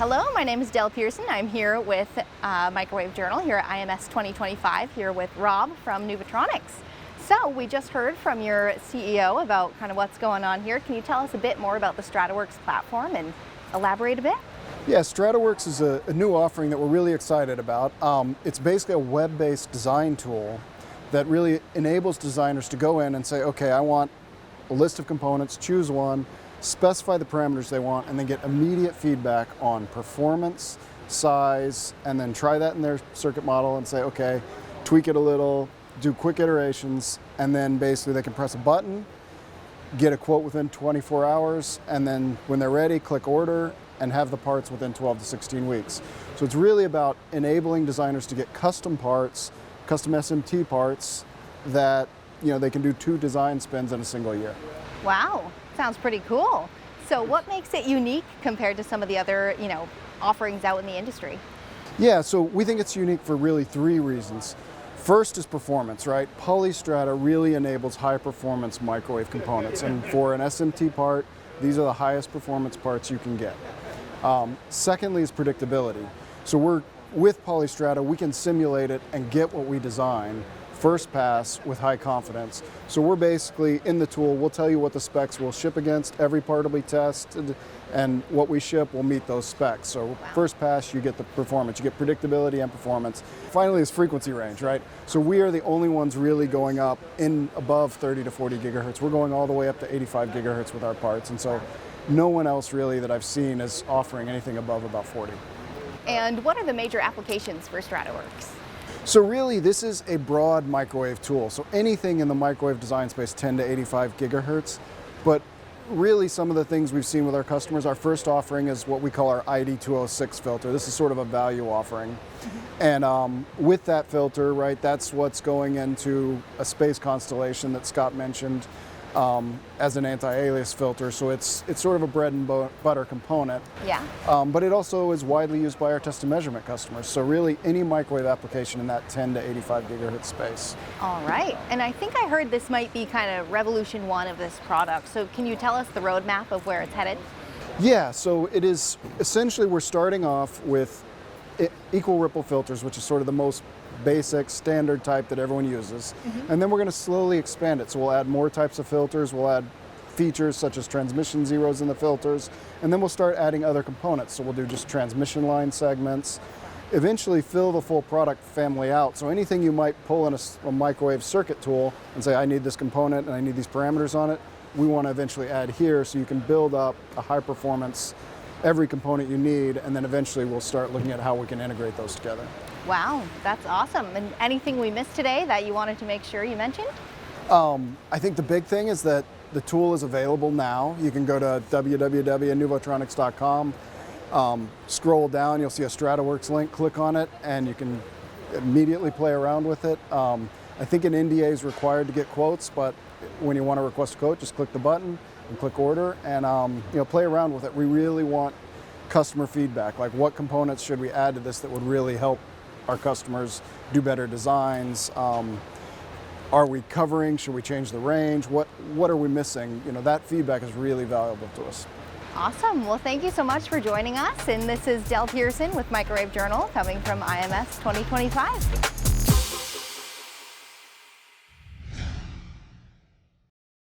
Hello, my name is Pierson. I'm here with Microwave Journal here at IMS 2025, here with Rob from Nuvotronics. So we just heard from your CEO about kind of what's going on here. Can you tell us a bit more about the Strataworks platform and elaborate a bit? Yeah, Strataworks is a new offering that we're really excited about. It's basically a web-based design tool that really enables designers to go in and say, okay, I want a list of components, choose one, specify the parameters they want, and then get immediate feedback on performance, size, and then try that in their circuit model and say, okay, tweak it a little, do quick iterations, and then basically they can press a button, get a quote within 24 hours, and then when they're ready, click order, and have the parts within 12 to 16 weeks. So it's really about enabling designers to get custom parts, custom SMT parts that they can do 2 design spins in a single year. Wow, sounds pretty cool. So what makes it unique compared to some of the other offerings out in the industry? Yeah, so we think it's unique for really 3 reasons. First is performance, right? PolyStrata really enables high performance microwave components, and for an SMT part, these are the highest performance parts you can get. Secondly is predictability. So with PolyStrata, we can simulate it and get what we design first pass with high confidence. So we're basically in the tool, we'll tell you what the specs will ship against, every part will be tested, and what we ship will meet those specs. So first pass, you get the performance, you get predictability and performance. Finally is frequency range, right? So we are the only ones really going up in above 30 to 40 gigahertz. We're going all the way up to 85 gigahertz with our parts, and so no one else really that I've seen is offering anything above about 40. And what are the major applications for Strataworks? So really, this is a broad microwave tool. So anything in the microwave design space, 10 to 85 gigahertz. But really, some of the things we've seen with our customers, our first offering is what we call our ID206 filter. This is sort of a value offering. And with that filter, right, that's what's going into a space constellation that Scott mentioned as an anti-alias filter. So it's sort of a bread and butter component. Yeah. But it also is widely used by our test and measurement customers. So really any microwave application in that 10 to 85 gigahertz space. All right. And I think I heard this might be kind of revolution 1 of this product. So can you tell us the roadmap of where it's headed? Yeah, so it is essentially we're starting off with equal ripple filters, which is sort of the most basic standard type that everyone uses. And then we're going to slowly expand it. So we'll add more types of filters, we'll add features such as transmission zeros in the filters, and then we'll start adding other components. So we'll do just transmission line segments, eventually fill the full product family out. So anything you might pull in a microwave circuit tool and say, I need this component and I need these parameters on it, we want to eventually add here so you can build up a high performance, every component you need, and then eventually we'll start looking at how we can integrate those together. Wow, that's awesome. And anything we missed today that you wanted to make sure you mentioned? I think the big thing is that the tool is available now. You can go to www.nuvotronics.com, scroll down, you'll see a Strataworks link, click on it, and you can immediately play around with it. I think an NDA is required to get quotes, but when you want to request a quote, just click the button and click order and play around with it. We really want customer feedback, like what components should we add to this that would really help our customers do better designs. Are we covering? Should we change the range? What are we missing? That feedback is really valuable to us. Awesome. Well, thank you so much for joining us. And this is Pierson with Microwave Journal coming from IMS 2025.